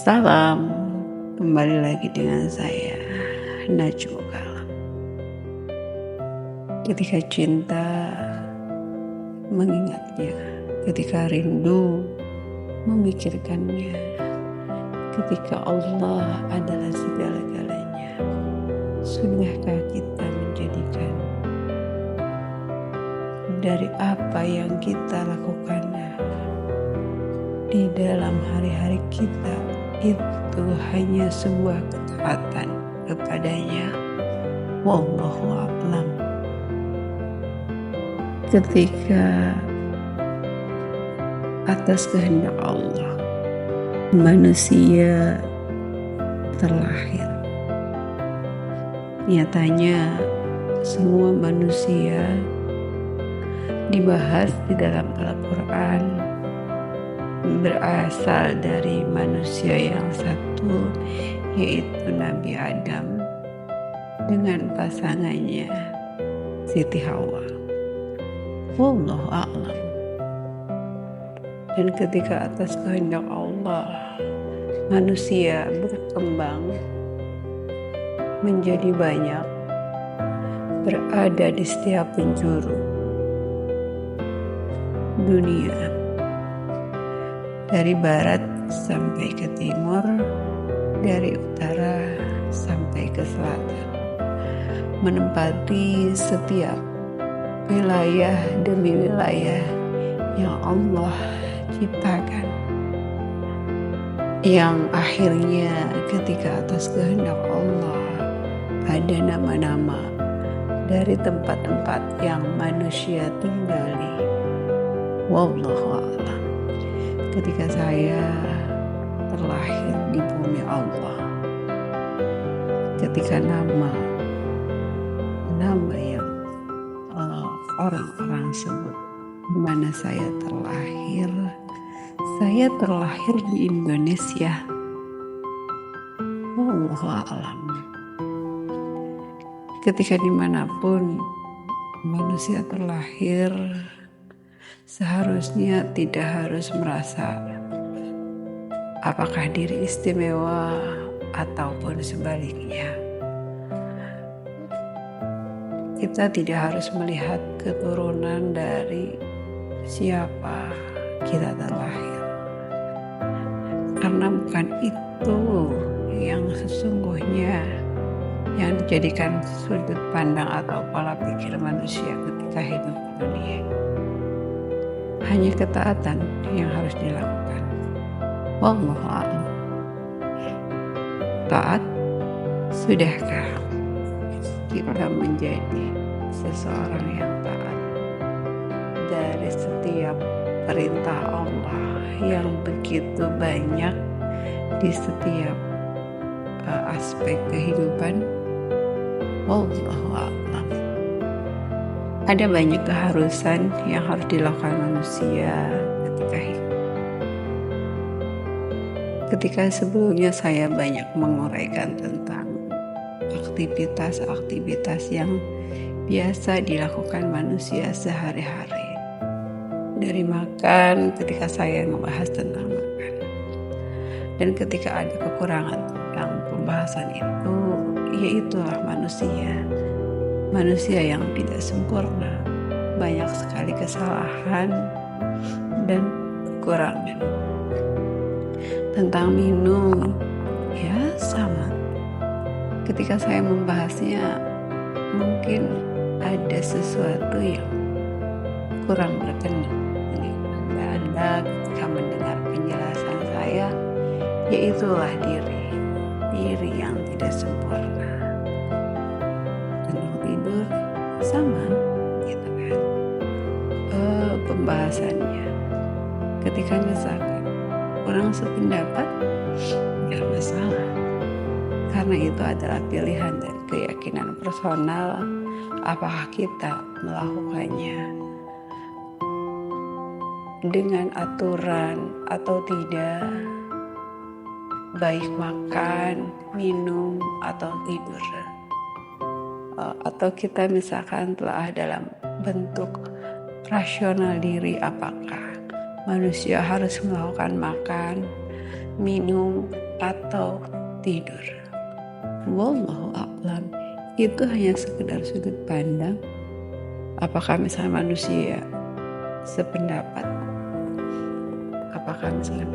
Salam, kembali lagi dengan saya, Najwa Kalam. Ketika cinta mengingatnya, ketika rindu memikirkannya, ketika Allah adalah segala-galanya, sudahkah kita menjadikan dari apa yang kita lakukan di dalam hari-hari kita itu hanya sebuah ketaatan kepadanya? Wallahu a'lam. Ketika atas kehendak Allah manusia terlahir, nyatanya semua manusia dibahas di dalam Al-Quran berasal dari manusia yang satu, yaitu Nabi Adam dengan pasangannya Siti Hawa. Wallahu a'lam. Dan ketika atas kehendak Allah manusia berkembang menjadi banyak, berada di setiap penjuru dunia, dari barat sampai ke timur, dari utara sampai ke selatan, menempati setiap wilayah demi wilayah yang Allah ciptakan, yang akhirnya ketika atas kehendak Allah ada nama-nama dari tempat-tempat yang manusia tinggali. Wallahu a'lam. Ketika saya terlahir di bumi Allah, ketika nama yang orang-orang sebut di mana saya terlahir di Indonesia. Wallahu a'lam. Ketika dimanapun manusia terlahir, seharusnya tidak harus merasa apakah diri istimewa ataupun sebaliknya. Kita tidak harus melihat keturunan dari siapa kita terlahir, karena bukan itu yang sesungguhnya yang dijadikan sudut pandang atau pola pikir manusia ketika hidup di dunia. Hanya ketaatan yang harus dilakukan. Wallahu a'lam. Taat, sudahkah kita menjadi seseorang yang taat dari setiap perintah Allah yang begitu banyak di setiap aspek kehidupan? Wallahu a'lam. Ada banyak keharusan yang harus dilakukan manusia ketika hidup. Ketika sebelumnya saya banyak menguraikan tentang aktivitas-aktivitas yang biasa dilakukan manusia sehari-hari. Dari makan, ketika saya membahas tentang makan. Dan ketika ada kekurangan tentang pembahasan itu, yaitulah manusia. Manusia yang tidak sempurna, banyak sekali kesalahan dan kekurangan. Tentang minum, ya sama. Ketika saya membahasnya, mungkin ada sesuatu yang kurang berkenan dengan Anda ketika mendengar penjelasan saya, yaitulah diri yang tidak sempurna. Tentang tidur sama, gitu kan. Pembahasannya ketika misalkan kurang sependapat, gak masalah, karena itu adalah pilihan dan keyakinan personal. Apakah kita melakukannya dengan aturan atau tidak, baik makan, minum, atau tidur, atau kita misalkan telah dalam bentuk rasional diri, apakah manusia harus melakukan makan, minum, atau tidur. Wallahu a'lam. Itu hanya sekedar sudut pandang. Apakah misalnya manusia sependapat? Apakah misalnya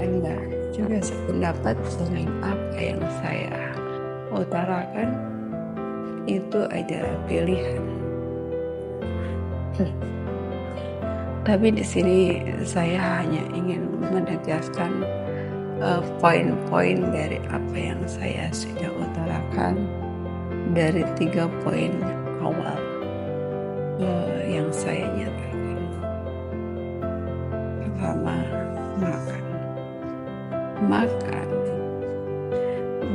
Anda juga sependapat dengan apa yang saya utarakan? Itu adalah pilihan. Tapi di sini saya hanya ingin menegaskan poin-poin dari apa yang saya sudah utarakan dari 3 poin awal yang saya nyatakan. Pertama, makan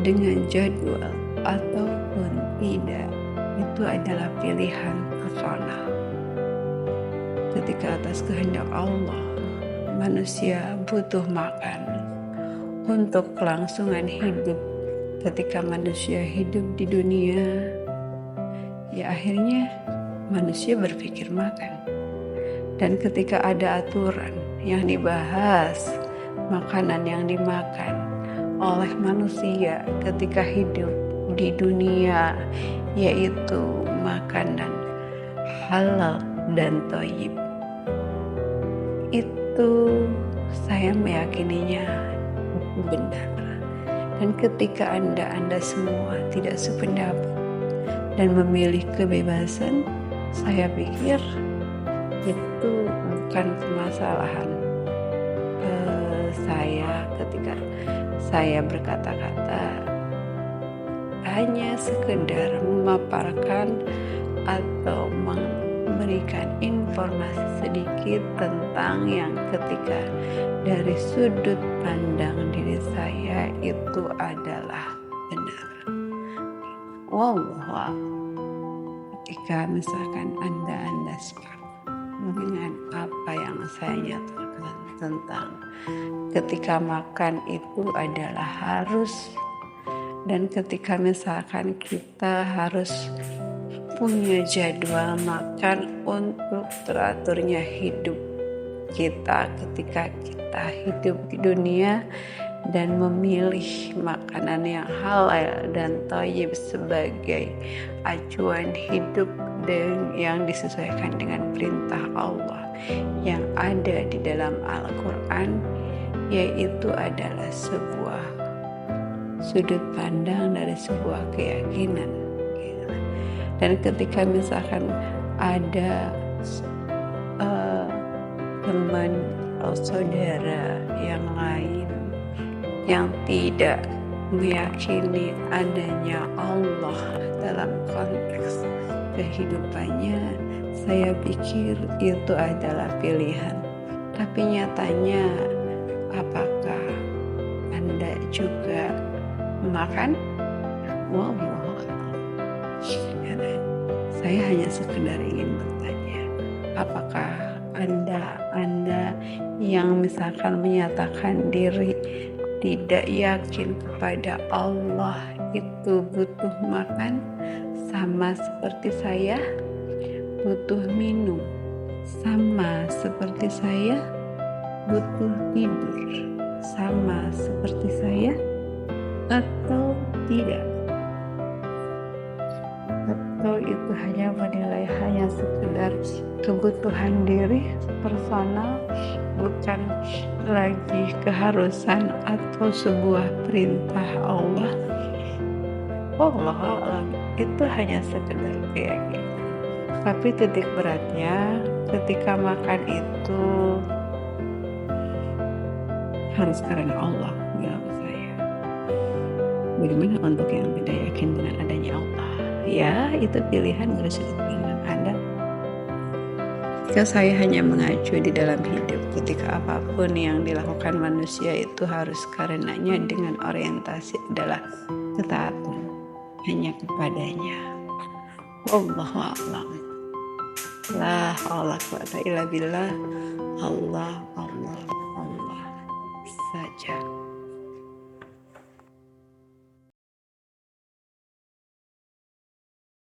dengan jadwal ataupun tidak itu adalah pilihan personal. Ketika atas kehendak Allah, manusia butuh makan untuk kelangsungan hidup. Ketika manusia hidup di dunia, ya akhirnya manusia berpikir makan. Dan ketika ada aturan yang dibahas, makanan yang dimakan oleh manusia ketika hidup di dunia, yaitu makanan halal dan thayyib, itu saya meyakininya benar. Dan ketika Anda semua tidak sependapat dan memilih kebebasan, saya pikir itu bukan permasalahan saya ketika saya berkata-kata, hanya sekedar memaparkan atau memberikan informasi sedikit tentang yang ketika dari sudut pandang diri saya itu adalah benar. Wallahu ketika misalkan Anda sepakat dengan apa yang saya nyatakan tentang ketika makan itu adalah harus, dan ketika misalkan kita harus punya jadwal makan untuk teraturnya hidup kita ketika kita hidup di dunia, dan memilih makanan yang halal dan thayyib sebagai acuan hidup dan yang disesuaikan dengan perintah Allah yang ada di dalam Al-Quran, yaitu adalah sebuah sudut pandang dari sebuah keyakinan. Dan ketika misalkan ada teman atau saudara yang lain yang tidak meyakini adanya Allah dalam konteks kehidupannya, saya pikir itu adalah pilihan. Tapi nyatanya, apakah Anda juga makan? Wallahu a'lam. Saya hanya sekedar ingin bertanya, apakah Anda yang misalkan menyatakan diri tidak yakin kepada Allah itu butuh makan sama seperti saya, butuh minum sama seperti saya, butuh tidur sama seperti saya, atau tidak? Atau itu hanya menilai hanya sekedar kebutuhan diri personal, bukan lagi keharusan atau sebuah perintah Allah? Wallahu a'lam. Itu hanya sekedar keyakinan. Tapi titik beratnya ketika makan itu harus karena Allah, bilang saya. Bagaimana untuk yang tidak yakin dengan adanya Allah? Ya, itu pilihan dari sudut pandang Anda. Jika saya hanya mengacu di dalam hidup, ketika apapun yang dilakukan manusia itu harus karenanya dengan orientasi adalah ketaatan hanya kepadanya. Wallahu a'lam. La haula wala quwwata illa billah. Allah